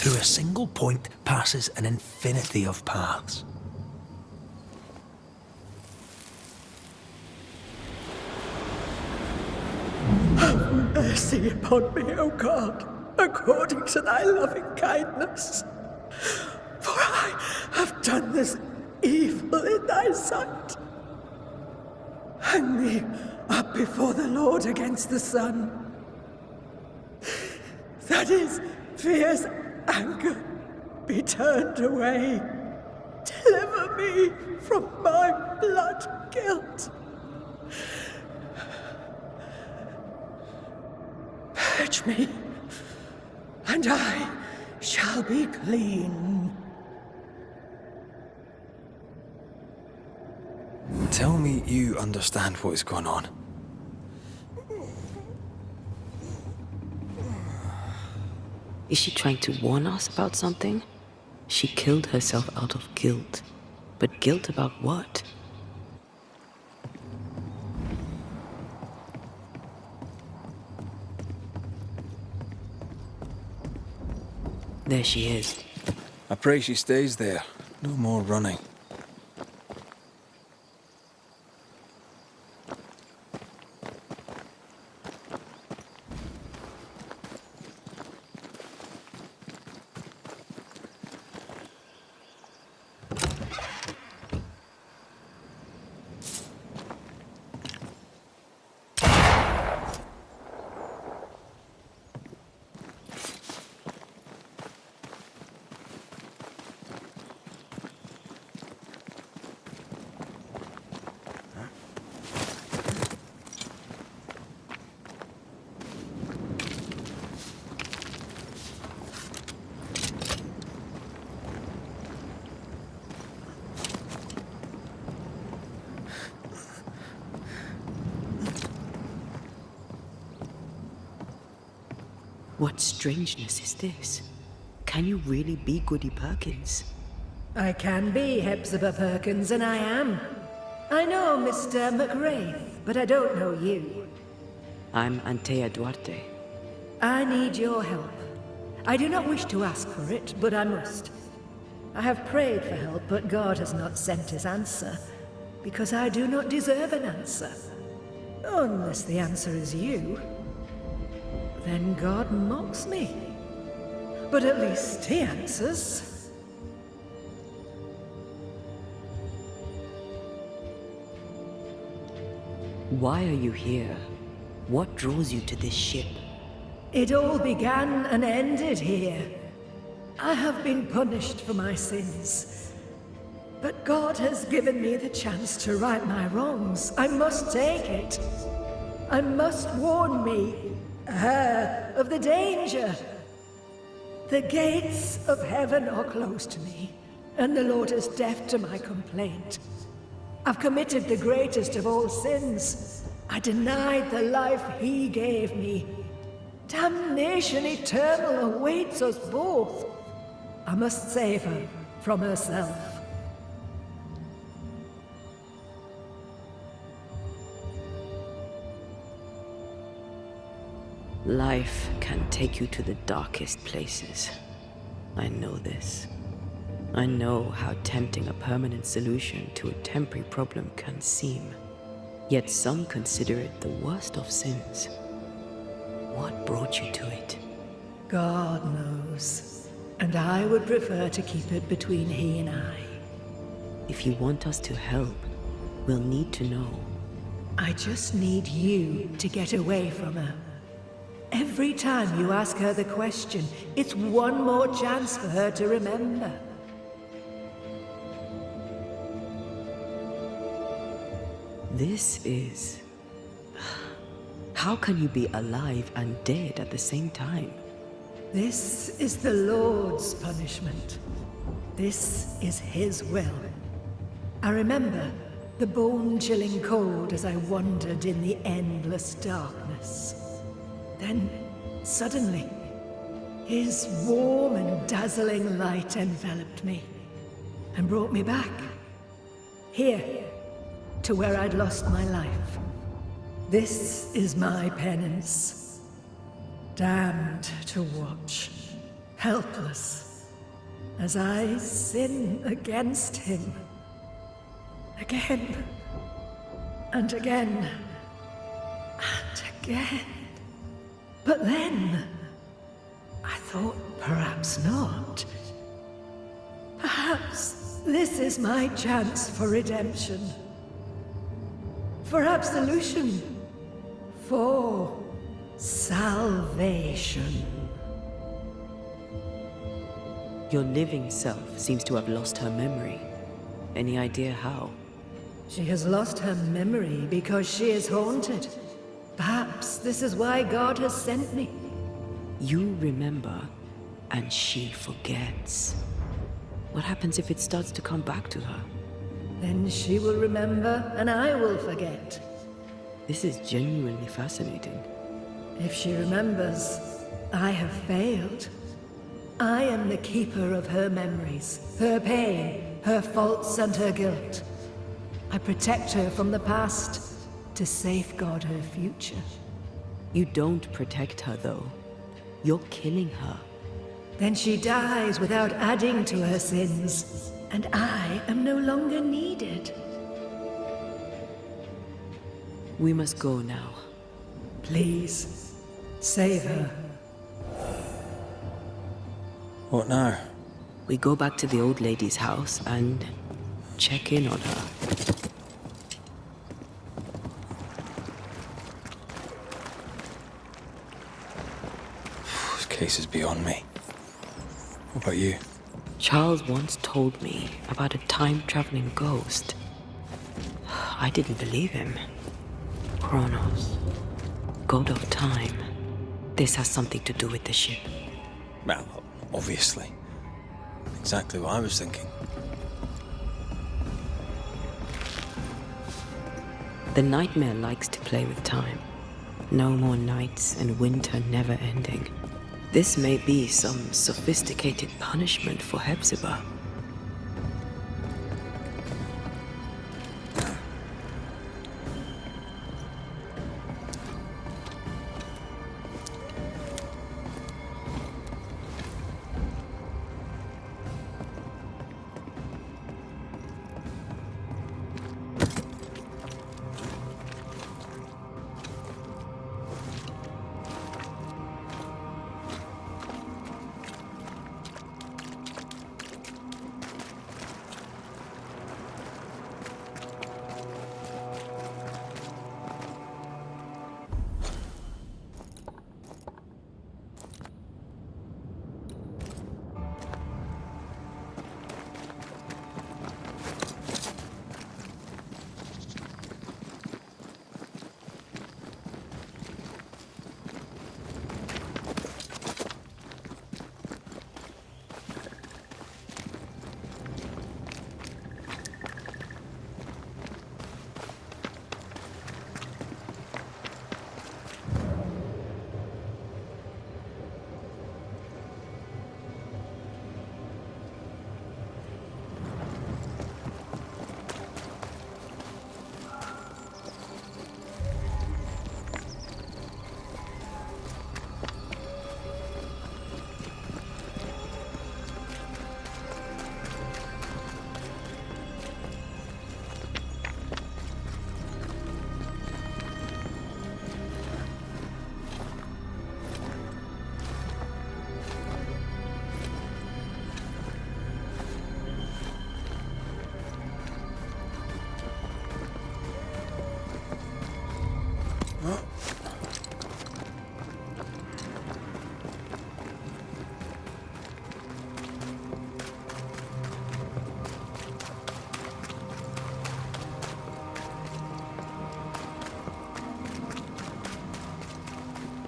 Through a single point passes an infinity of paths. Have mercy upon me, O God, according to thy loving kindness. For I have done this evil in thy sight. Hang me up before the Lord against the sun, that his fierce anger be turned away. Deliver me from my blood guilt. Purge me, and I shall be clean. Tell me you understand what is going on. Is she trying to warn us about something? She killed herself out of guilt. But guilt about what? There she is. I pray she stays there. No more running. What strangeness is this? Can you really be Goody Perkins? I can be Hepzibah Perkins, and I am. I know Mr. McRae, but I don't know you. I'm Antea Duarte. I need your help. I do not wish to ask for it, but I must. I have prayed for help, but God has not sent his answer, because I do not deserve an answer. Unless the answer is you. Then God mocks me. But at least he answers. Why are you here? What draws you to this ship? It all began and ended here. I have been punished for my sins. But God has given me the chance to right my wrongs. I must take it. I must warn me, her, of the danger. The gates of heaven are closed to me, and the Lord is deaf to my complaint. I've committed the greatest of all sins. I denied the life he gave me. Damnation eternal awaits us both. I must save her from herself. Life can take you to the darkest places. I know this. I know how tempting a permanent solution to a temporary problem can seem. Yet some consider it the worst of sins. What brought you to it? God knows. And I would prefer to keep it between he and I. If you want us to help, we'll need to know. I just need you to get away from her. Every time you ask her the question, it's one more chance for her to remember. This is... How can you be alive and dead at the same time? This is the Lord's punishment. This is his will. I remember the bone-chilling cold as I wandered in the endless darkness. Then, suddenly, his warm and dazzling light enveloped me and brought me back. Here, to where I'd lost my life. This is my penance. Damned to watch, helpless, as I sin against him. Again, and again, and again. But then, I thought perhaps not. Perhaps this is my chance for redemption. For absolution. For salvation. Your living self seems to have lost her memory. Any idea how? She has lost her memory because she is haunted. Perhaps this is why God has sent me. You remember, and she forgets. What happens if it starts to come back to her? Then she will remember, and I will forget. This is genuinely fascinating. If she remembers, I have failed. I am the keeper of her memories, her pain, her faults and her guilt. I protect her from the past to safeguard her future. You don't protect her, though. You're killing her. Then she dies without adding to her sins, and I am no longer needed. We must go now. Please, save her. What now? We go back to the old lady's house and check in on her. This case is beyond me. What about you? Charles once told me about a time-traveling ghost. I didn't believe him. Kronos, god of time. This has something to do with the ship. Well, obviously. Exactly what I was thinking. The nightmare likes to play with time. No more nights and winter never ending. This may be some sophisticated punishment for Hepzibah.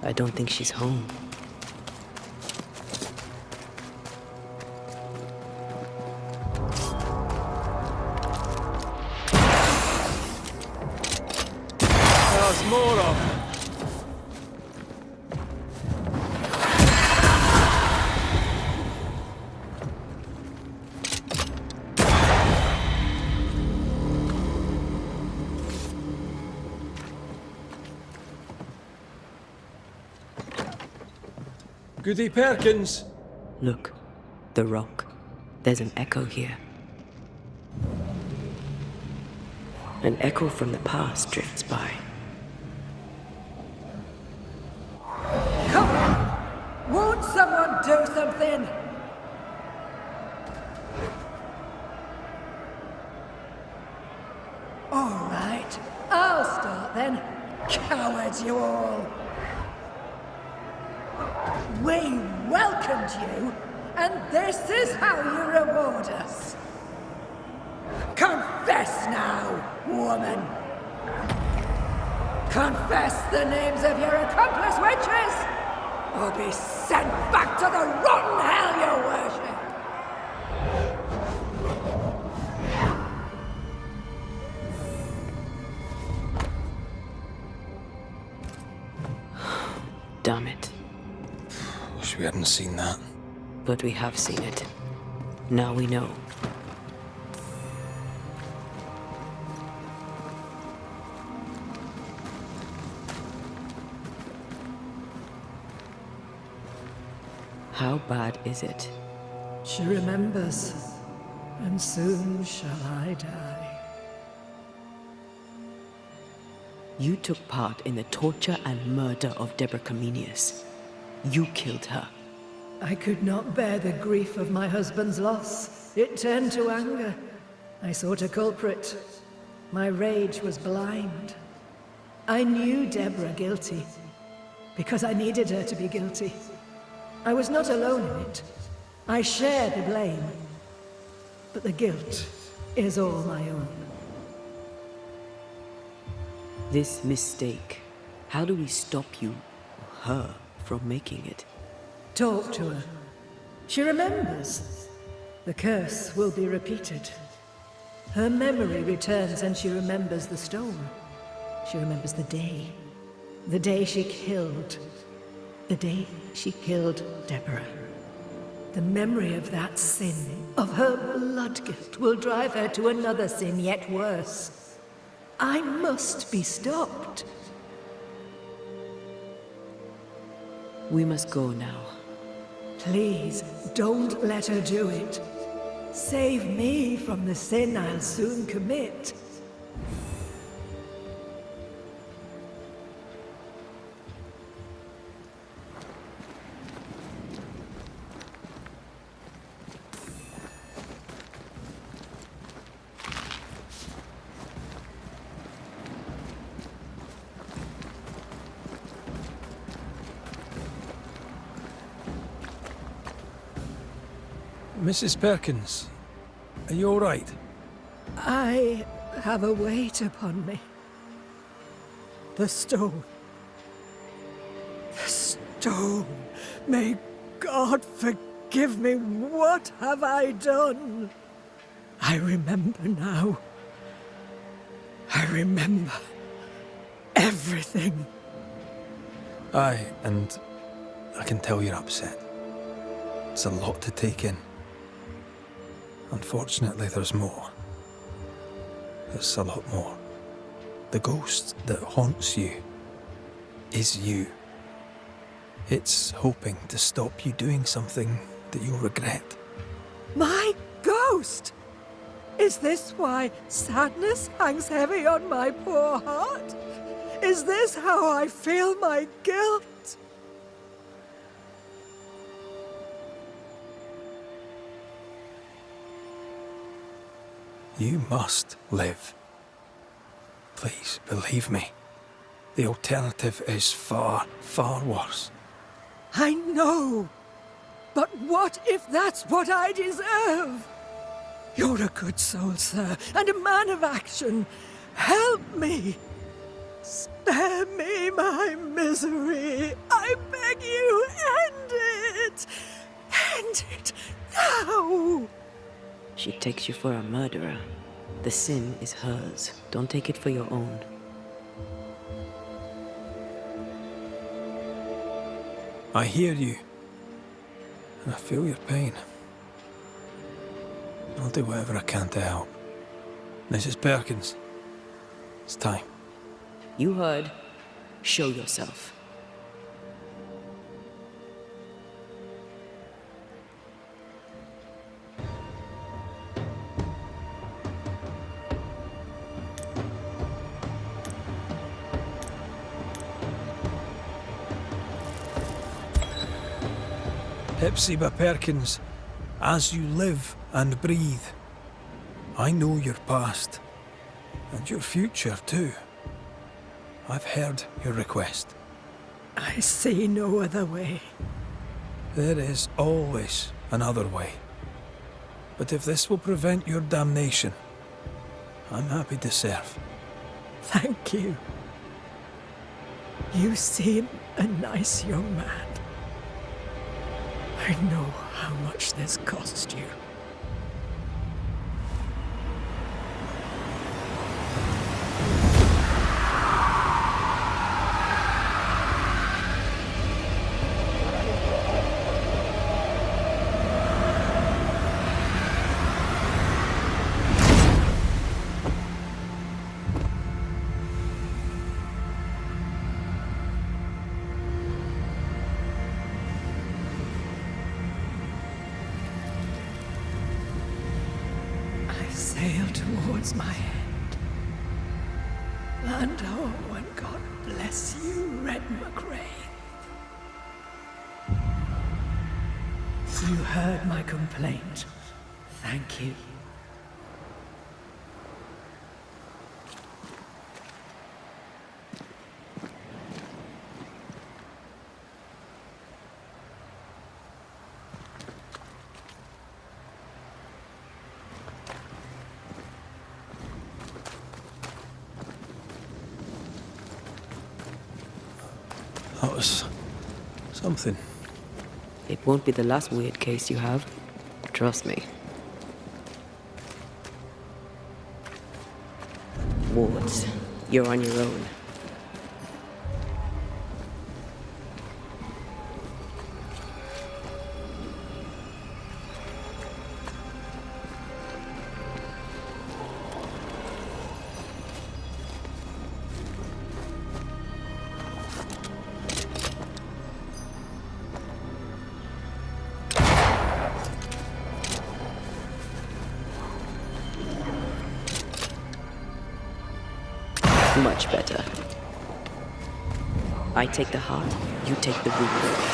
I don't think she's home. There's more of them. Goody Perkins, Look, the rock. There's an echo here. An echo from the past drifts by. Come on! Won't someone do something? All right, I'll start then. Cowards, you all! We welcomed you, and this is how you reward us. Confess now, woman! Confess the names of your accomplice witches, or be sent back to the rotten hell you worship! Damn it. Wish we hadn't seen that. But we have seen it. Now we know. How bad is it? She remembers, and soon shall I die. You took part in the torture and murder of Deborah Comenius. You killed her. I could not bear the grief of my husband's loss. It turned to anger. I sought a culprit. My rage was blind. I knew Deborah guilty, because I needed her to be guilty. I was not alone in it. I share the blame. But the guilt is all my own. This mistake, how do we stop you, or her, from making it? Talk to her. She remembers. The curse will be repeated. Her memory returns and she remembers the stone. She remembers the day. The day she killed. The day she killed Deborah. The memory of that sin, of her blood guilt, will drive her to another sin yet worse. I must be stopped. We must go now. Please, don't let her do it. Save me from the sin I'll soon commit. Mrs. Perkins, are you all right? I have a weight upon me. The stone. The stone. May God forgive me. What have I done? I remember now. I remember everything. Aye, and I can tell you're upset. It's a lot to take in. Unfortunately, there's more. There's a lot more. The ghost that haunts you is you. It's hoping to stop you doing something that you'll regret. My ghost! Is this why sadness hangs heavy on my poor heart? Is this how I feel my guilt? You must live. Please, believe me. The alternative is far, far worse. I know. But what if that's what I deserve? You're a good soul, sir, and a man of action. Help me. Spare me my misery. I beg you, end it. End it now. She takes you for a murderer. The sin is hers. Don't take it for your own. I hear you. And I feel your pain. I'll do whatever I can to help. Mrs. Perkins, it's time. You heard. Show yourself. Hepzibah Perkins, as you live and breathe, I know your past, and your future too. I've heard your request. I see no other way. There is always another way. But if this will prevent your damnation, I'm happy to serve. Thank you. You seem a nice young man. I know how much this cost you. Sail towards my end. Land home and God bless you, Red McRae. You heard my complaint. Thank you. That was something. It won't be the last weird case you have. Trust me. Wards, you're on your own. Much better. I take the heart, you take the root.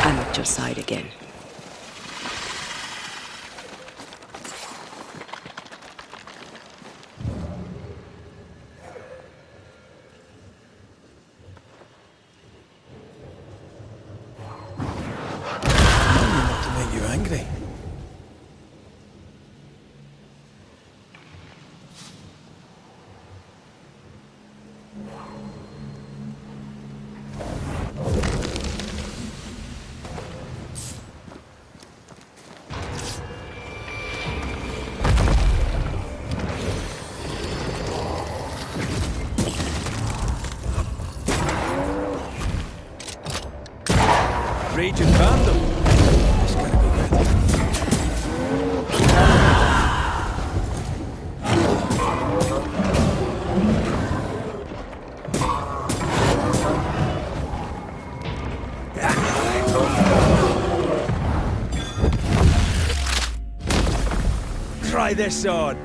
I'm at your side again. Not to make you angry. Raging Vandal. It's gonna be good. Try this on.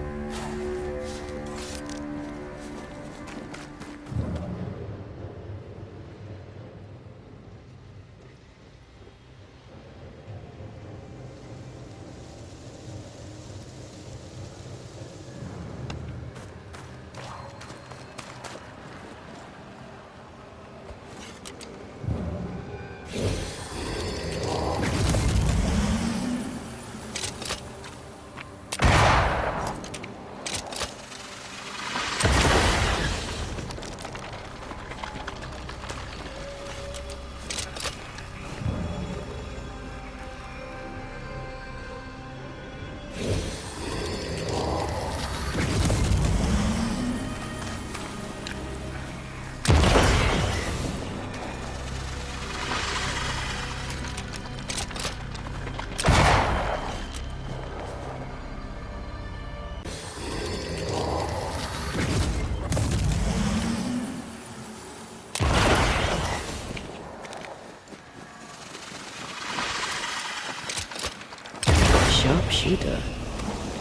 sharpshooter.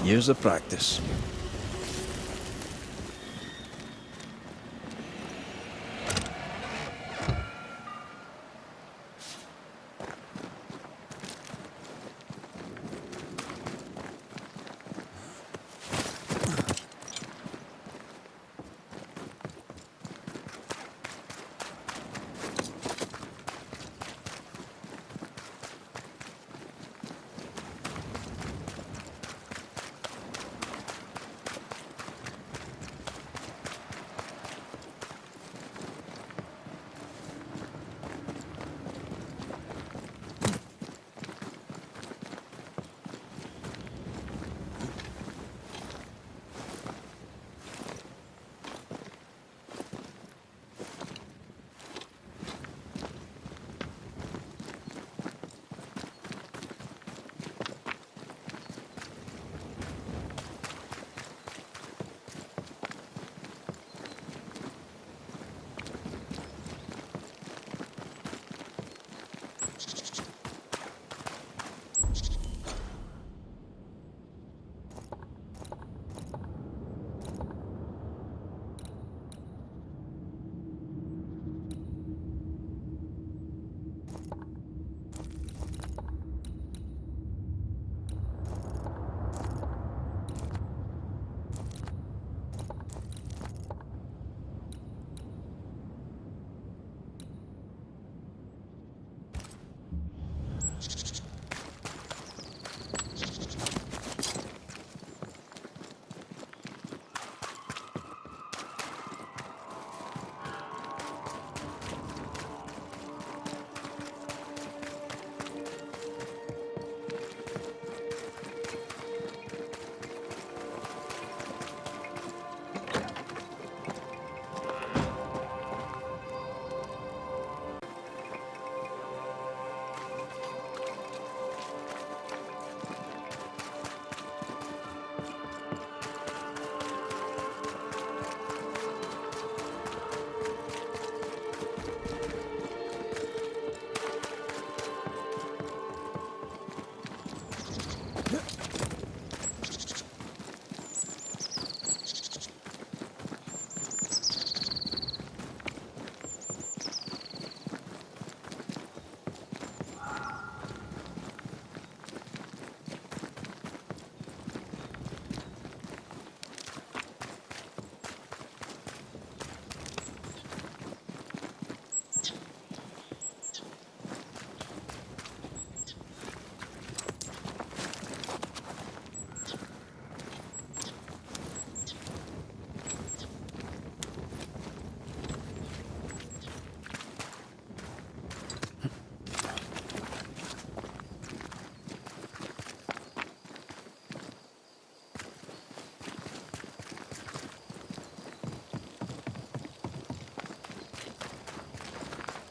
Years of practice.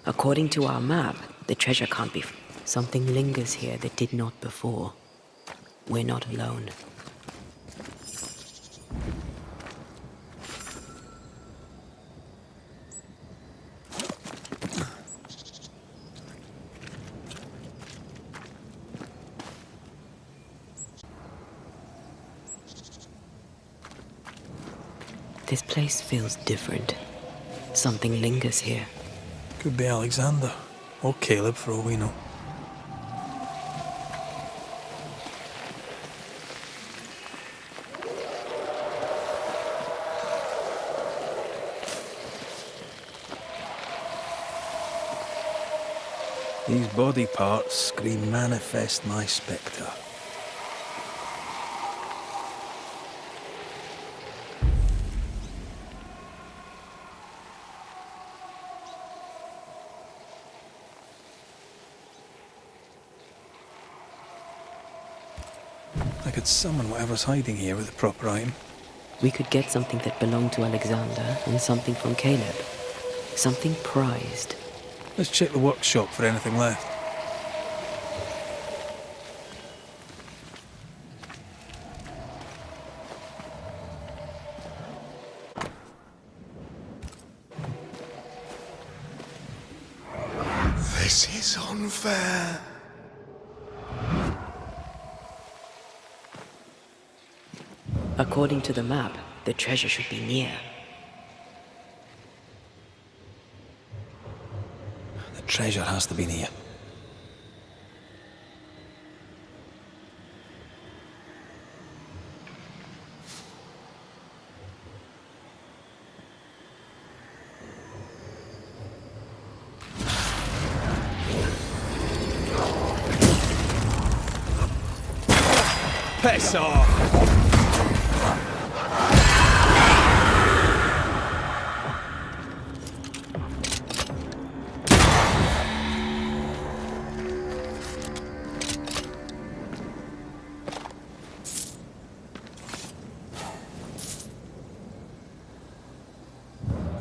According to our map, the treasure can't be... Something lingers here that did not before. We're not alone. This place feels different. Something lingers here. Could be Alexander, or Caleb for all we know. These body parts scream manifest my spectre. I could summon whatever's hiding here with a proper item. We could get something that belonged to Alexander and something from Caleb. Something prized. Let's check the workshop for anything left. This is unfair. According to the map, the treasure should be near. The treasure has to be near. Piss off!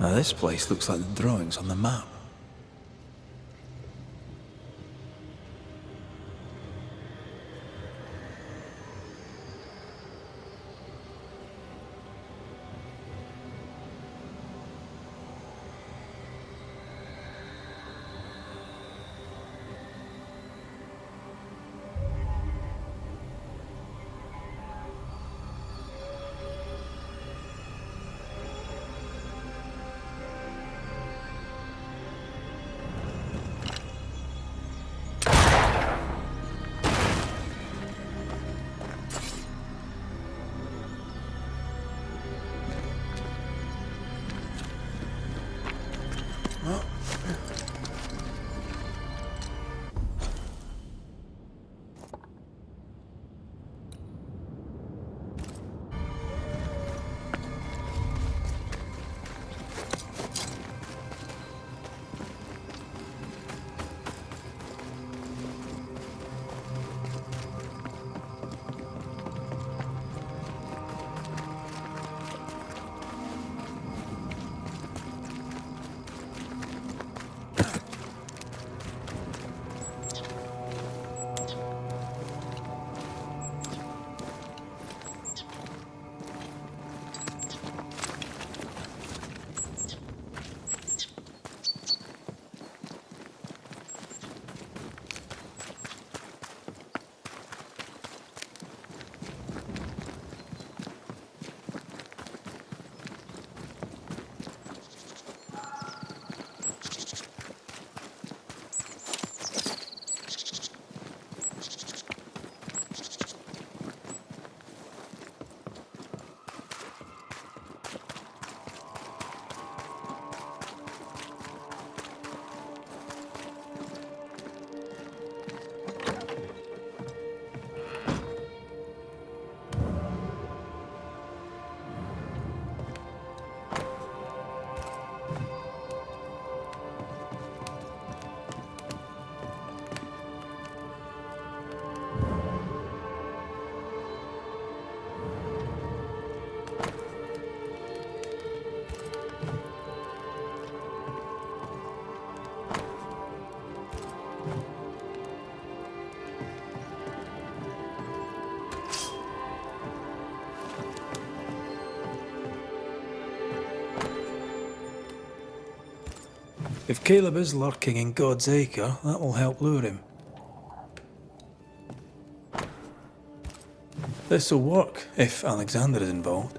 Now this place looks like the drawings on the map. If Caleb is lurking in God's Acre, that will help lure him. This'll work if Alexander is involved.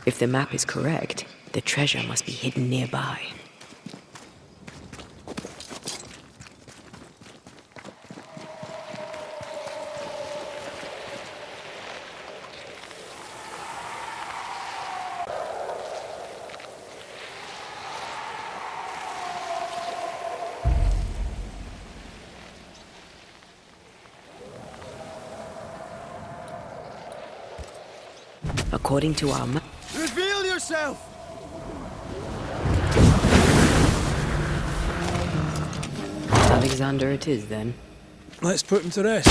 If the map is correct, the treasure must be hidden nearby. According to our map. Reveal yourself! Alexander it is, then. Let's put him to rest.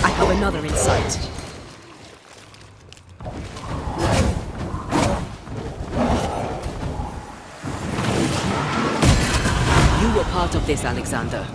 I have another in sight. You were part of this, Alexander.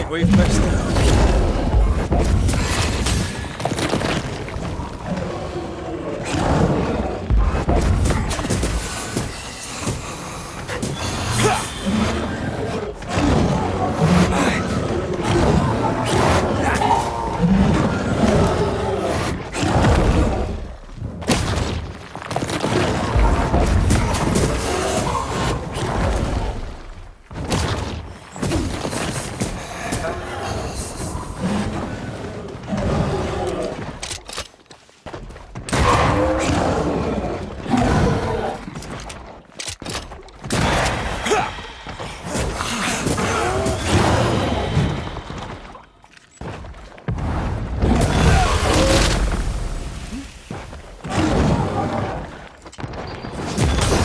We've missed it.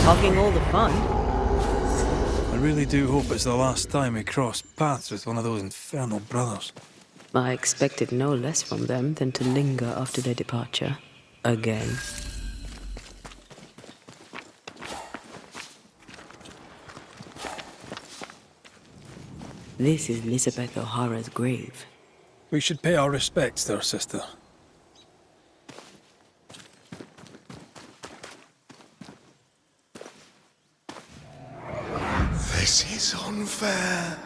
Hogging all the fun. I really do hope it's the last time we cross paths with one of those infernal brothers. I expected no less from them than to linger after their departure. Again. This is Elizabeth O'Hara's grave. We should pay our respects to her sister. This is unfair.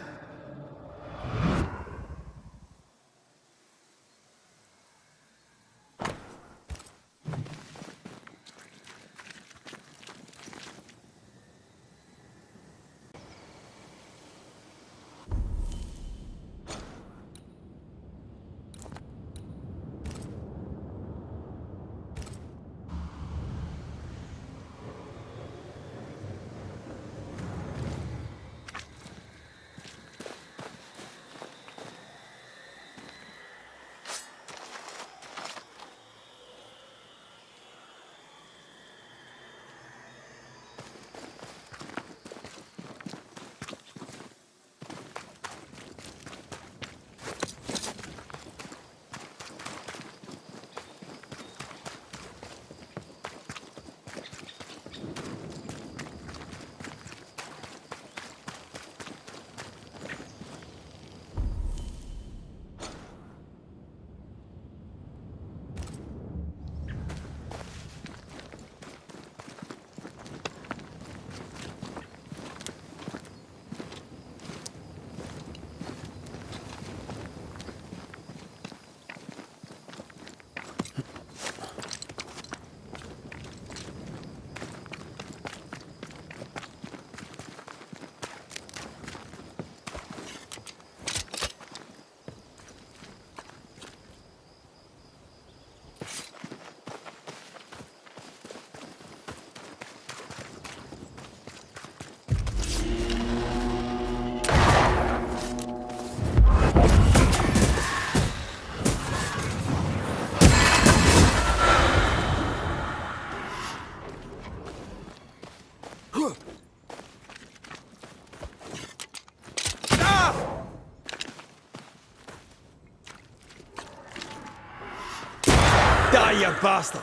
Die, you bastard!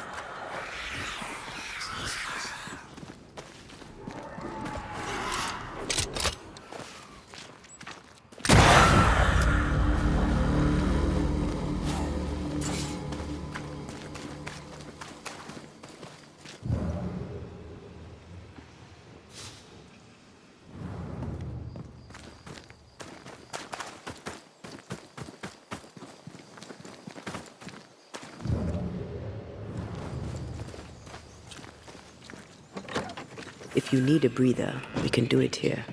If you need a breather, we can do it here.